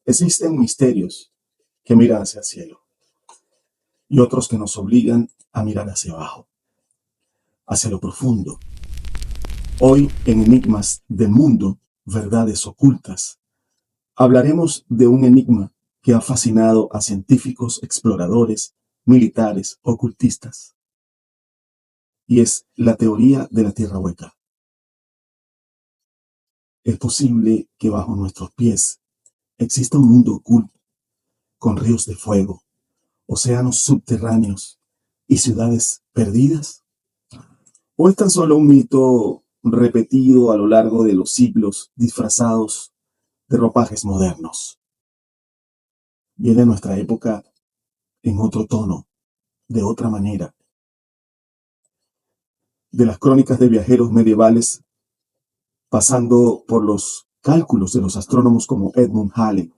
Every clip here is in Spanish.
Existen misterios que miran hacia el cielo y otros que nos obligan a mirar hacia abajo, hacia lo profundo. Hoy, en Enigmas del Mundo, Verdades Ocultas, hablaremos de un enigma que ha fascinado a científicos, exploradores, militares, ocultistas, y es la teoría de la Tierra hueca. ¿Es posible que bajo nuestros pies exista un mundo oculto, con ríos de fuego, océanos subterráneos y ciudades perdidas? ¿O es tan solo un mito repetido a lo largo de los siglos, disfrazados de ropajes modernos? Viene nuestra época en otro tono, de otra manera. De las crónicas de viajeros medievales, pasando por los cálculos de los astrónomos como Edmund Halley,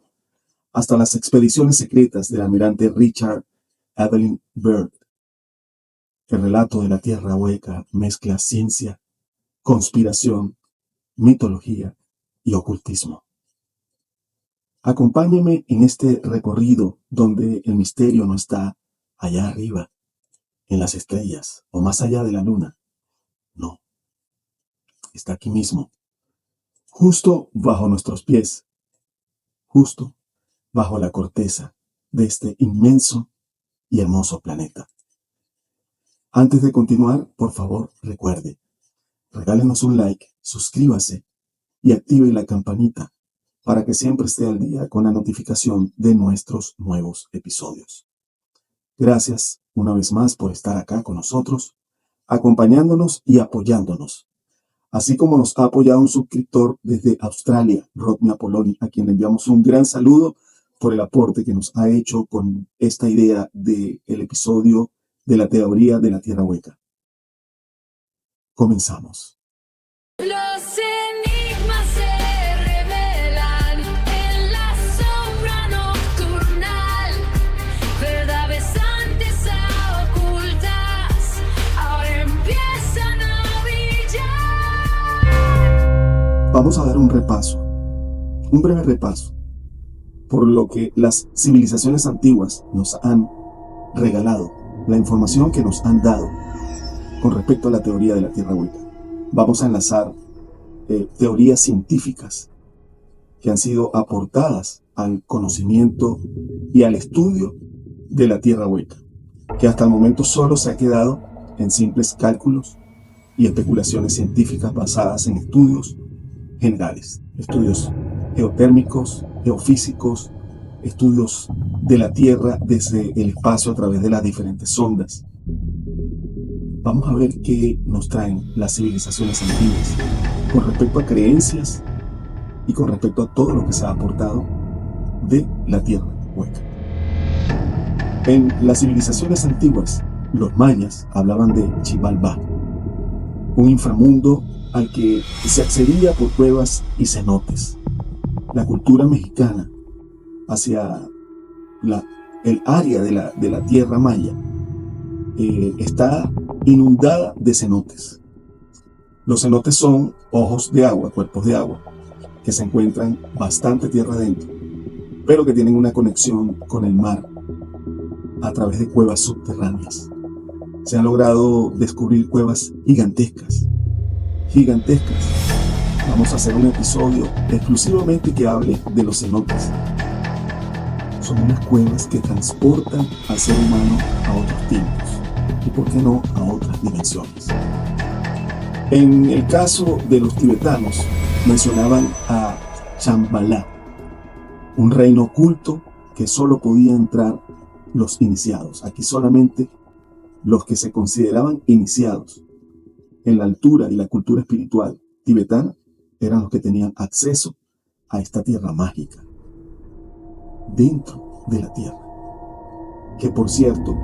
hasta las expediciones secretas del almirante Richard Evelyn Byrd. El relato de la Tierra hueca mezcla ciencia, conspiración, mitología y ocultismo. Acompáñeme en este recorrido donde el misterio no está allá arriba, en las estrellas o más allá de la luna. No, está aquí mismo, justo bajo nuestros pies, justo bajo la corteza de este inmenso y hermoso planeta. Antes de continuar, por favor, recuerde, regálenos un like, suscríbase y active la campanita para que siempre esté al día con la notificación de nuestros nuevos episodios. Gracias una vez más por estar acá con nosotros, acompañándonos y apoyándonos, así como nos ha apoyado un suscriptor desde Australia, Rodney Apoloni, a quien le enviamos un gran saludo por el aporte que nos ha hecho con esta idea del episodio de la teoría de la Tierra hueca. Comenzamos. Los enigmas se revelan en la sombra nocturnal, verdades antes ocultas, ahora empiezan a brillar. Vamos a dar un breve repaso, por lo que las civilizaciones antiguas nos han regalado, la información que nos han dado con respecto a la teoría de la Tierra hueca. Vamos a enlazar teorías científicas que han sido aportadas al conocimiento y al estudio de la Tierra hueca, que hasta el momento solo se ha quedado en simples cálculos y especulaciones científicas basadas en estudios generales, estudios geotérmicos, geofísicos, estudios de la Tierra desde el espacio a través de las diferentes sondas. Vamos a ver qué nos traen las civilizaciones antiguas con respecto a creencias y con respecto a todo lo que se ha aportado de la Tierra hueca. En las civilizaciones antiguas, los mayas hablaban de Xibalbá, un inframundo al que se accedía por cuevas y cenotes. La cultura mexicana hacia el área de la tierra maya está inundada de cenotes. Los cenotes son ojos de agua, cuerpos de agua, que se encuentran bastante tierra adentro, pero que tienen una conexión con el mar a través de cuevas subterráneas. Se han logrado descubrir cuevas gigantescas. Vamos a hacer un episodio exclusivamente que hable de los cenotes. Son unas cuevas que transportan al ser humano a otros tiempos y, por qué no, a otras dimensiones. En el caso de los tibetanos, mencionaban a Shambhala, un reino oculto que solo podían entrar los iniciados. Aquí solamente los que se consideraban iniciados en la altura y la cultura espiritual tibetana eran los que tenían acceso a esta tierra mágica dentro de la tierra, que por cierto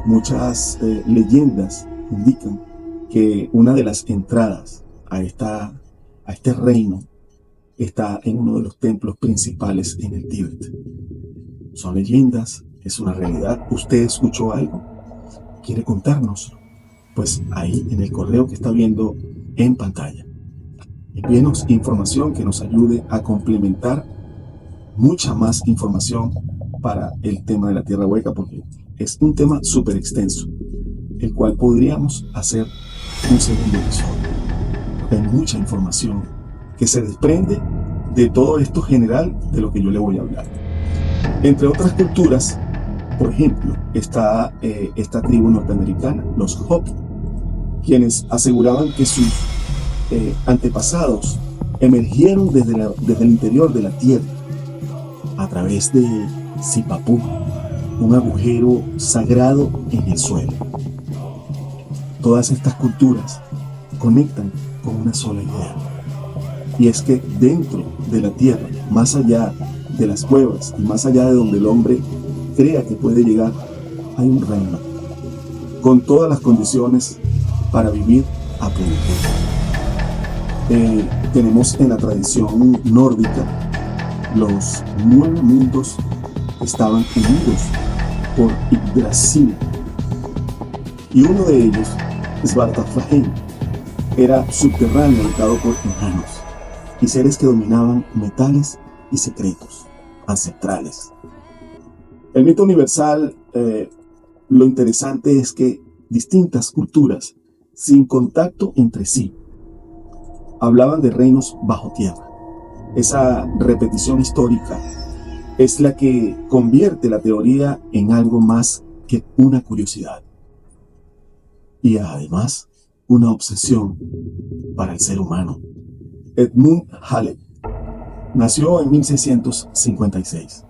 muchas leyendas indican que una de las entradas a este reino está en uno de los templos principales en el Tíbet. Son leyendas, es una realidad. ¿Usted escuchó algo? ¿Quiere contárnoslo? Pues ahí en el correo que está viendo en pantalla. Envíenos información que nos ayude a complementar mucha más información para el tema de la tierra hueca, porque es un tema súper extenso, el cual podríamos hacer un segundo episodio. Hay mucha información que se desprende de todo esto general de lo que yo le voy a hablar. Entre otras culturas, por ejemplo, está esta tribu norteamericana, los Hopi, quienes aseguraban que sus antepasados emergieron desde el interior de la tierra a través de Sipapú, un agujero sagrado en el suelo. Todas estas culturas conectan con una sola idea, y es que dentro de la tierra, más allá de las cuevas y más allá de donde el hombre crea que puede llegar, hay un reino con todas las condiciones para vivir a plenitud. Tenemos en la tradición nórdica los 9 mundos que estaban unidos por Yggdrasil, y uno de ellos, Svartalfheim, era subterráneo, habitado por enanos y seres que dominaban metales y secretos ancestrales. El mito universal, lo interesante es que distintas culturas, sin contacto entre sí, hablaban de reinos bajo tierra. Esa repetición histórica es la que convierte la teoría en algo más que una curiosidad, y además una obsesión para el ser humano. Edmund Halley nació en 1656.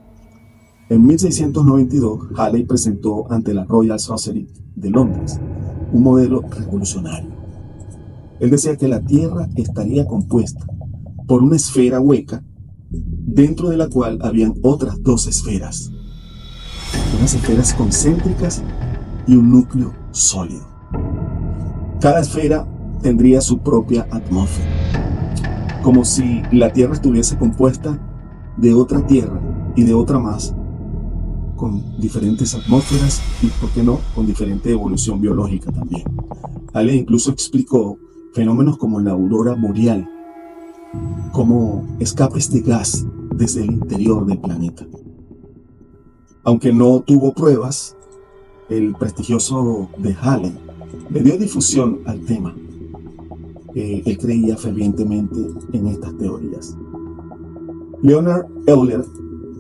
En 1692, Halley presentó ante la Royal Society de Londres un modelo revolucionario. Él decía que la Tierra estaría compuesta por una esfera hueca, dentro de la cual habían otras 2 esferas, unas esferas concéntricas y un núcleo sólido. Cada esfera tendría su propia atmósfera, como si la Tierra estuviese compuesta de otra Tierra y de otra más, con diferentes atmósferas y, ¿por qué no?, con diferente evolución biológica también. Halley incluso explicó fenómenos como la aurora boreal, como escapes de gas desde el interior del planeta. Aunque no tuvo pruebas, el prestigioso de Halley le dio difusión al tema. Él creía fervientemente en estas teorías. Leonhard Euler,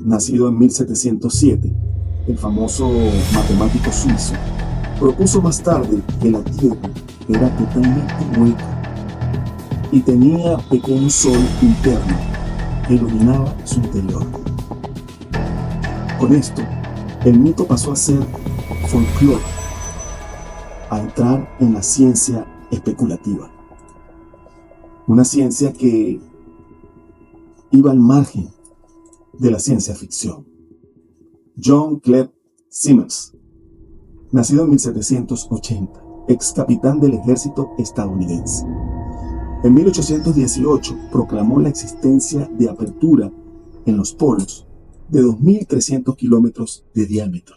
nacido en 1707, el famoso matemático suizo, propuso más tarde que la Tierra era totalmente hueca y tenía pequeño sol interno que iluminaba su interior. Con esto, el mito pasó a ser folclore, a entrar en la ciencia especulativa. Una ciencia que iba al margen de la ciencia ficción. John Cleve Simmons, nacido en 1780, ex capitán del ejército estadounidense. En 1818 proclamó la existencia de apertura en los polos de 2.300 kilómetros de diámetro.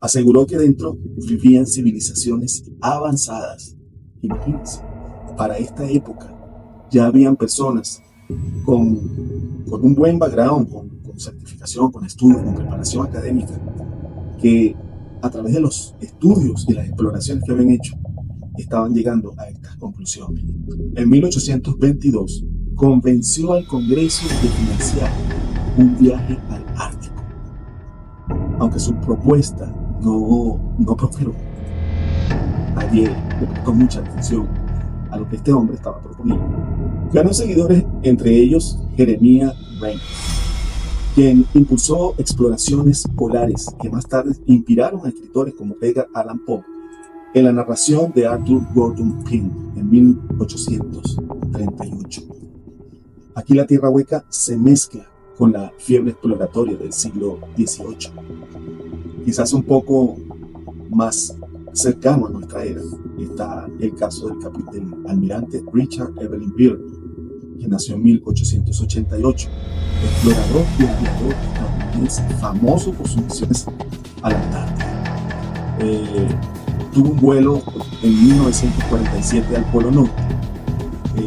Aseguró que dentro vivían civilizaciones avanzadas. Imagínense, para esta época ya habían personas con un buen background, con certificación, con estudios, con preparación académica, que a través de los estudios y las exploraciones que habían hecho, estaban llegando a estas conclusiones. En 1822 convenció al Congreso de financiar un viaje al Ártico, aunque su propuesta no prosperó. Nadie le prestó mucha atención a lo que este hombre estaba proponiendo. Ganó seguidores, entre ellos Jeremiah Reynolds, quien impulsó exploraciones polares que más tarde inspiraron a escritores como Edgar Allan Poe en la narración de Arthur Gordon Pym en 1838. Aquí la tierra hueca se mezcla con la fiebre exploratoria del siglo XVIII. Quizás un poco más cercano a nuestra era está el caso del almirante Richard Evelyn Byrd, que nació en 1888, explorador y aviador estadounidense famoso por sus misiones a la Antártida. Tuvo un vuelo en 1947 al Polo Norte,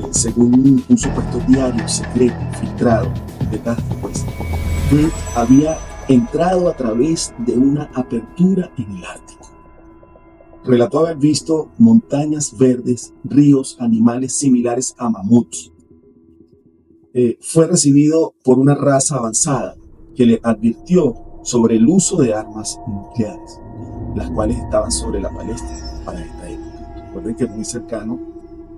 según un supuesto diario secreto filtrado de décadas después. Byrd había entrado a través de una apertura en el Ártico. Relató haber visto montañas verdes, ríos, animales similares a mamuts. Fue recibido por una raza avanzada que le advirtió sobre el uso de armas nucleares, las cuales estaban sobre la palestra para esta época. Recuerden que es muy cercano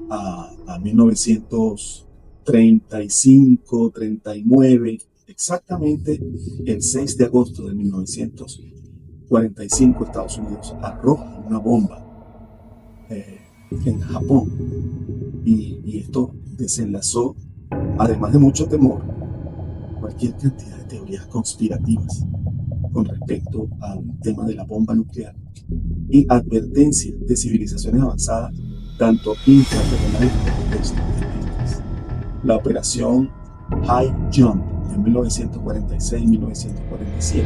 a 1935, 39, exactamente el 6 de agosto de 1945, Estados Unidos arroja una bomba en Japón, y esto desenlazó, además de mucho temor, cualquier cantidad de teorías conspirativas con respecto al tema de la bomba nuclear y advertencias de civilizaciones avanzadas, tanto intraterrenales como extraterrestres. La operación High Jump en 1946-1947,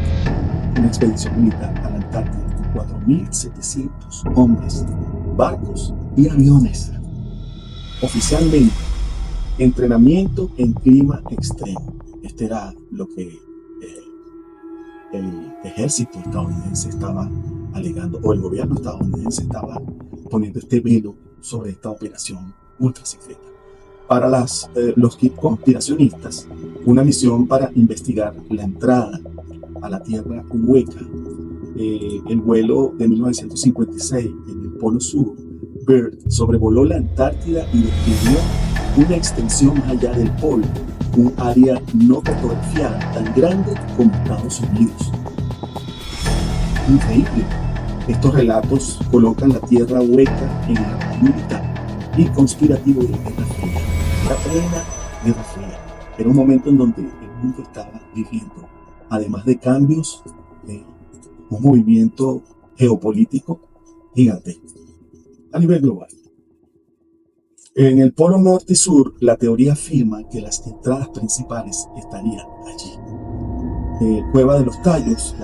una expedición militar a la Antártida con 4.700 hombres, barcos y aviones. Oficialmente, entrenamiento en clima extremo. Este era lo que el ejército estadounidense estaba alegando, o el gobierno estadounidense estaba poniendo este velo sobre esta operación ultra secreta. Para los conspiracionistas, una misión para investigar la entrada a la Tierra hueca. El vuelo de 1956 en el Polo Sur, Byrd sobrevoló la Antártida y descubrió una extensión más allá del polo, un área no cartografiada tan grande como Estados Unidos. Increíble. Estos relatos colocan la Tierra hueca en el radar militar y conspirativo de la Guerra Fría. La plena Guerra Fría. Era un momento en donde el mundo estaba viviendo, además de cambios, un movimiento geopolítico gigantesco a nivel global. En el Polo Norte y Sur, la teoría afirma que las entradas principales estarían allí. La Cueva de los Tallos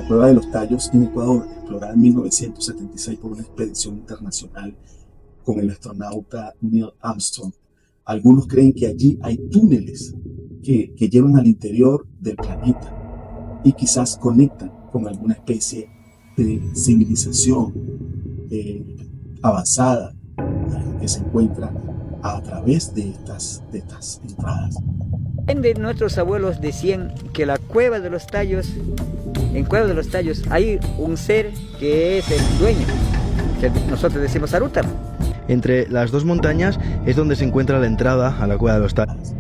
en Ecuador, explorada en 1976 por una expedición internacional con el astronauta Neil Armstrong. Algunos creen que allí hay túneles que llevan al interior del planeta y quizás conectan con alguna especie de civilización avanzada que se encuentra a través de estas entradas. Nuestros abuelos decían que la Cueva de los Tallos, en Cueva de los Tallos hay un ser que es el dueño, que nosotros decimos Sarútaro. Entre las dos montañas es donde se encuentra la entrada a la Cueva de los Tallos.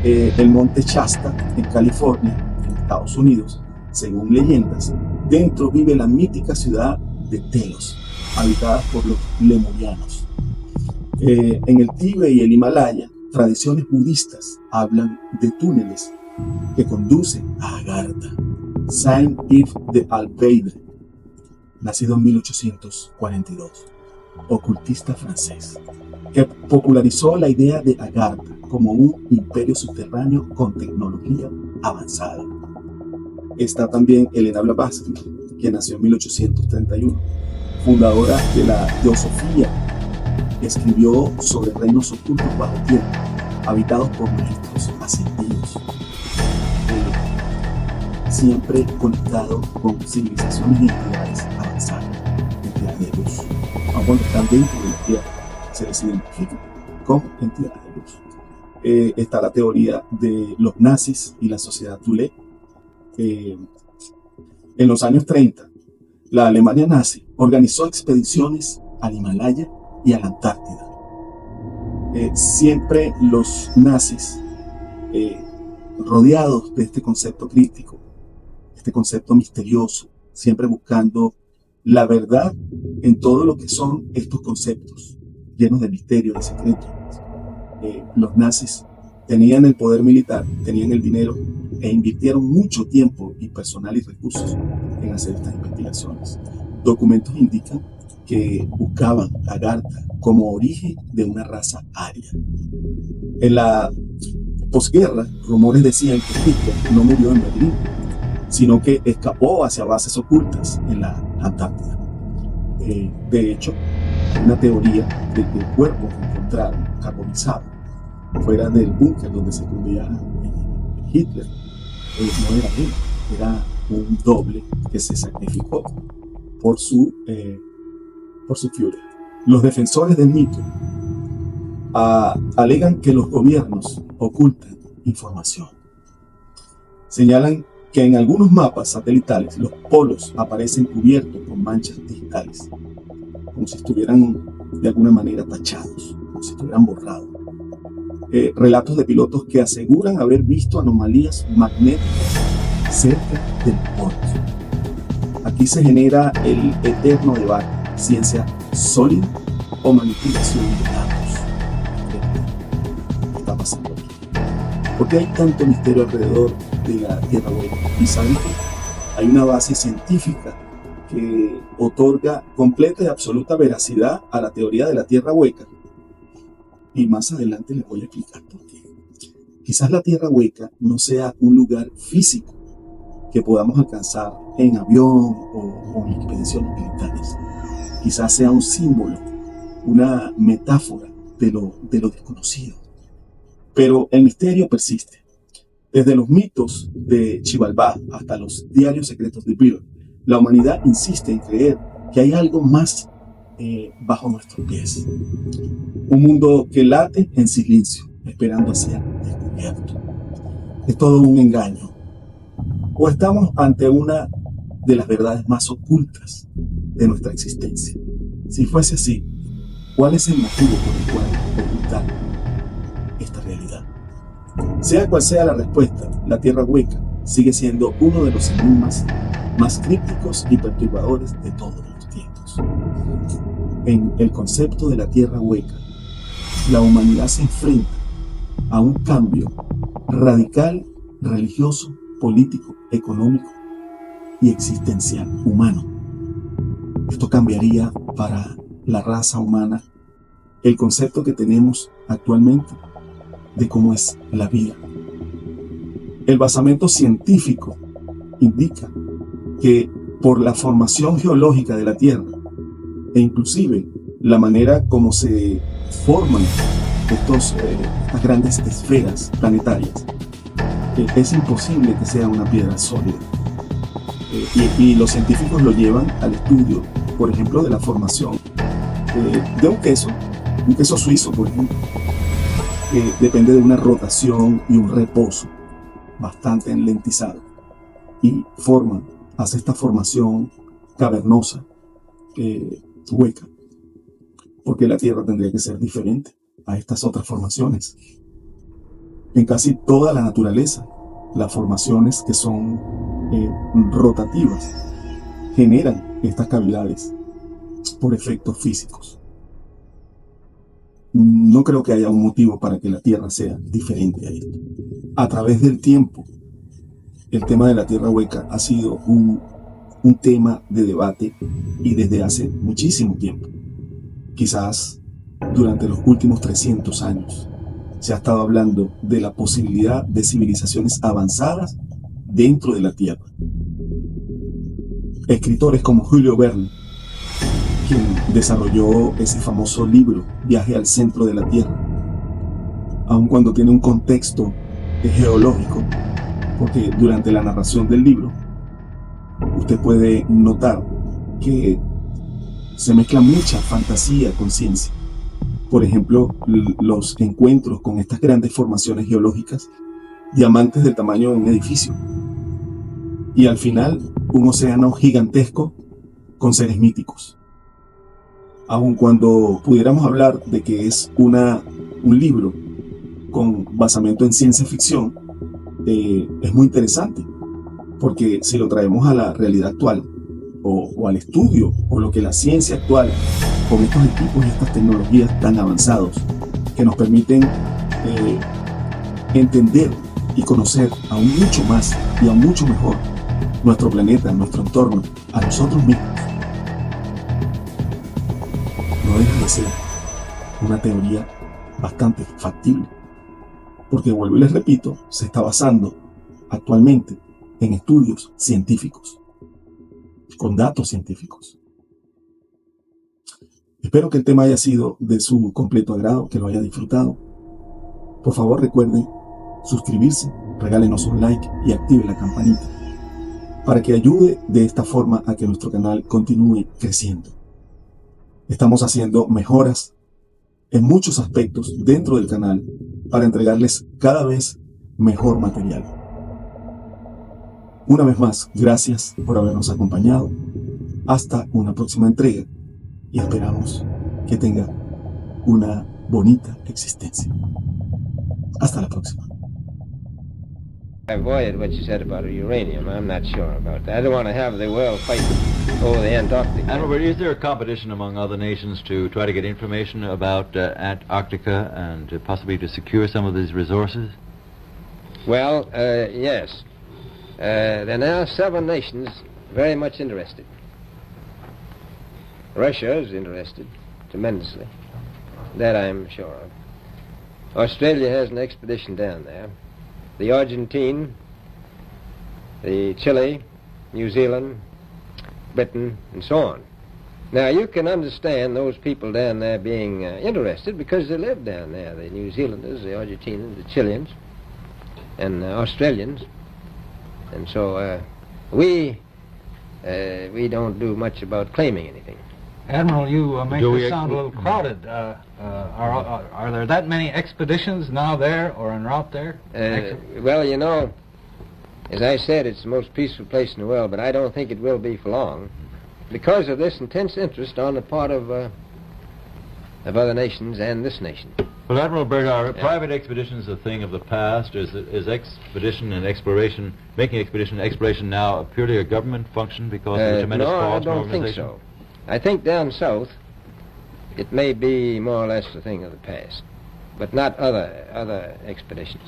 El monte Shasta, en California, en Estados Unidos, según leyendas, dentro vive la mítica ciudad de Telos, habitada por los lemurianos. En el Tíbet y el Himalaya, tradiciones budistas hablan de túneles que conducen a Agartha. Saint-Yves de Alveire, nacido en 1842, ocultista francés, que popularizó la idea de Agartha como un imperio subterráneo con tecnología avanzada. Está también Helena Blavatsky, que nació en 1831, fundadora de la Teosofía. Escribió sobre reinos ocultos bajo tierra, habitados por maestros ascendidos, siempre conectado con civilizaciones y entidades avanzadas, entidades de luz. Aun cuando están dentro de la tierra, se les identifica como entidades de luz. Está la teoría de los nazis y la sociedad Thule. En los años 30, la Alemania nazi organizó expediciones al Himalaya y a la Antártida. Siempre los nazis, rodeados de este concepto crítico, este concepto misterioso, siempre buscando la verdad en todo lo que son estos conceptos, llenos de misterio, de secreto. Los nazis tenían el poder militar, tenían el dinero e invirtieron mucho tiempo y personal y recursos en hacer estas investigaciones. Documentos indican que buscaban a Agartha como origen de una raza aria. En la posguerra, rumores decían que Hitler no murió en Berlín, sino que escapó hacia bases ocultas en la Antártida. De hecho, hay una teoría de que el cuerpo que encontraron carbonizado fuera del búnker donde se escondía Hitler no era él, era un doble que se sacrificó por su Führer. Los defensores del mito alegan que los gobiernos ocultan información. Señalan que en algunos mapas satelitales los polos aparecen cubiertos con manchas digitales, como si estuvieran de alguna manera tachados, como si estuvieran borrados. Relatos de pilotos que aseguran haber visto anomalías magnéticas cerca del polo. Aquí se genera el eterno debate: ciencia sólida o manipulación de datos. ¿Qué está pasando aquí? ¿Por qué hay tanto misterio alrededor de la Tierra hueca? Y saben que hay una base científica que otorga completa y absoluta veracidad a la teoría de la Tierra hueca. Y más adelante les voy a explicar por qué. Quizás la Tierra hueca no sea un lugar físico que podamos alcanzar en avión o en expediciones militares. Quizás sea un símbolo, una metáfora de lo desconocido. Pero el misterio persiste. Desde los mitos de Xibalbá hasta los diarios secretos de Bird, la humanidad insiste en creer que hay algo más bajo nuestros pies. Un mundo que late en silencio, esperando a ser descubierto. Es todo un engaño. O estamos ante una de las verdades más ocultas de nuestra existencia. Si fuese así, ¿cuál es el motivo por el cual ocultar esta realidad? Sea cual sea la respuesta, la Tierra hueca sigue siendo uno de los enigmas más crípticos y perturbadores de todos los tiempos. En el concepto de la Tierra hueca, la humanidad se enfrenta a un cambio radical, religioso, político, económico y existencial humano. Esto cambiaría para la raza humana el concepto que tenemos actualmente de cómo es la vida. El basamento científico indica que por la formación geológica de la Tierra e inclusive la manera como se forman estas grandes esferas planetarias, es imposible que sea una piedra sólida. Y los científicos lo llevan al estudio, por ejemplo, de la formación de un queso suizo, por ejemplo, que depende de una rotación y un reposo bastante enlentizado, y hace esta formación cavernosa, hueca, porque la Tierra tendría que ser diferente a estas otras formaciones. En casi toda la naturaleza, las formaciones que son rotativas generan estas cavidades por efectos físicos. No creo que haya un motivo para que la Tierra sea diferente a esto. A través del tiempo, el tema de la Tierra hueca ha sido un tema de debate, y desde hace muchísimo tiempo. Quizás durante los últimos 300 años se ha estado hablando de la posibilidad de civilizaciones avanzadas dentro de la Tierra. Escritores como Julio Verne, quien desarrolló ese famoso libro Viaje al centro de la Tierra, aun cuando tiene un contexto geológico, porque durante la narración del libro usted puede notar que se mezcla mucha fantasía con ciencia. Por ejemplo, los encuentros con estas grandes formaciones geológicas, diamantes del tamaño de un edificio, y al final un océano gigantesco con seres míticos. Aun cuando pudiéramos hablar de que es un libro con basamento en ciencia ficción, es muy interesante, porque si lo traemos a la realidad actual, o al estudio, o lo que la ciencia actual, con estos equipos y estas tecnologías tan avanzados que nos permiten entender y conocer aún mucho más y aún mucho mejor nuestro planeta, nuestro entorno, a nosotros mismos, no deja de ser una teoría bastante factible, porque, vuelvo y les repito, se está basando actualmente en estudios científicos, con datos científicos. Espero que el tema haya sido de su completo agrado, que lo haya disfrutado. Por favor, recuerden suscribirse, regálenos un like y active la campanita. para que ayude de esta forma a que nuestro canal continúe creciendo. Estamos haciendo mejoras en muchos aspectos dentro del canal para entregarles cada vez mejor material. Una vez más, gracias por habernos acompañado. Hasta una próxima entrega y esperamos que tenga una bonita existencia. Hasta la próxima. I avoided what you said about uranium. I'm not sure about that. I don't want to have the world fight over the Antarctic. Admiral, is there a competition among other nations to try to get information about Antarctica and possibly to secure some of these resources? Well, yes. There are now 7 nations very much interested. Russia is interested tremendously. That I'm sure of. Australia has an expedition down there. The Argentine, the Chile, New Zealand, Britain, and so on. Now, you can understand those people down there being interested because they live down there, the New Zealanders, the Argentinians, the Chileans, and Australians. And so we don't do much about claiming anything. Admiral, you make this sound a little crowded. Are there that many expeditions now there or en route there? Well, you know, as I said, it's the most peaceful place in the world, but I don't think it will be for long because of this intense interest on the part of other nations and this nation. Well, Admiral Byrd, are private expeditions a thing of the past? Is expedition and exploration, making expedition and exploration now purely a government function because of the tremendous cost and organization? No, I don't think so. I think down south it may be more or less a thing of the past, but not other expeditions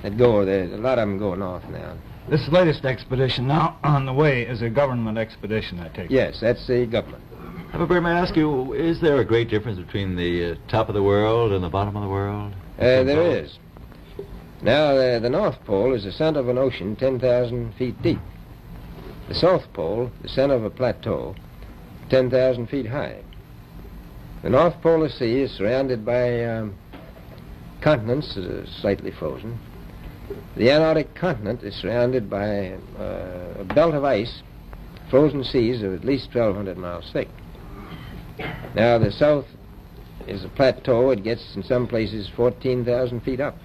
that go there. A lot of them go north now. This latest expedition now on the way is a government expedition, I take it. Yes, that's the government. Admiral Byrd, may I ask you, is there a great difference between the top of the world and the bottom of the world? There is. Now, the North Pole is the center of an ocean 10,000 feet deep. The South Pole, the center of a plateau, 10,000 feet high. The North Polar Sea is surrounded by continents that are slightly frozen. The Antarctic continent is surrounded by a belt of ice, frozen seas of at least 1,200 miles thick. Now, the south is a plateau. It gets, in some places, 14,000 feet up.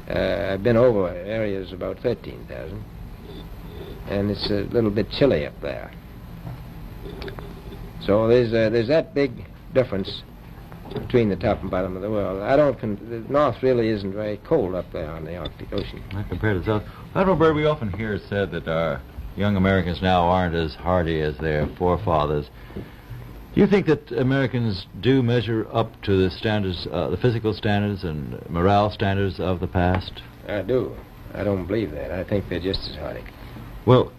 I've been over areas about 13,000, and it's a little bit chilly up there. So there's that big difference between the top and bottom of the world. The north really isn't very cold up there on the Arctic Ocean. Not compared to the south. Admiral Byrd, we often hear it said that our young Americans now aren't as hardy as their forefathers. Do you think that Americans do measure up to the standards, the physical standards and morale standards of the past? I do. I don't believe that. I think they're just as hardy. Well,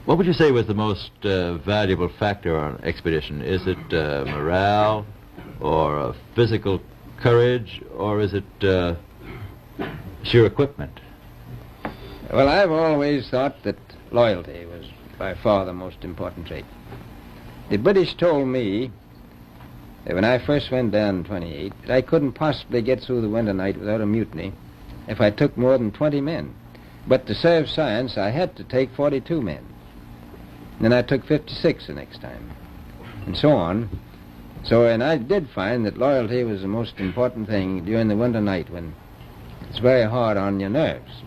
what would you say was the most valuable factor on an expedition? Is it morale, or physical courage, or is it sheer equipment? Well, I've always thought that loyalty was by far the most important trait. The British told me that when I first went down in 28 that I couldn't possibly get through the winter night without a mutiny if I took more than 20 men. But to serve science, I had to take 42 men. Then I took 56 the next time, and so on. So, and I did find that loyalty was the most important thing during the winter night when it's very hard on your nerves.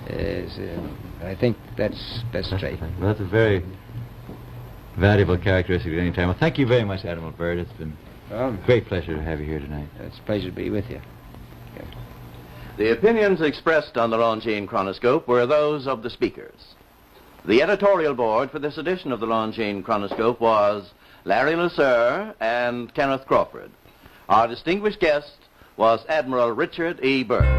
I think that's straight. Well, that's a very valuable characteristic at any time. Well, thank you very much, Admiral Byrd. It's been a great pleasure to have you here tonight. It's a pleasure to be with you. The opinions expressed on the Longines Chronoscope were those of the speakers. The editorial board for this edition of the Longines Chronoscope was Larry Lusser and Kenneth Crawford. Our distinguished guest was Admiral Richard E. Byrd.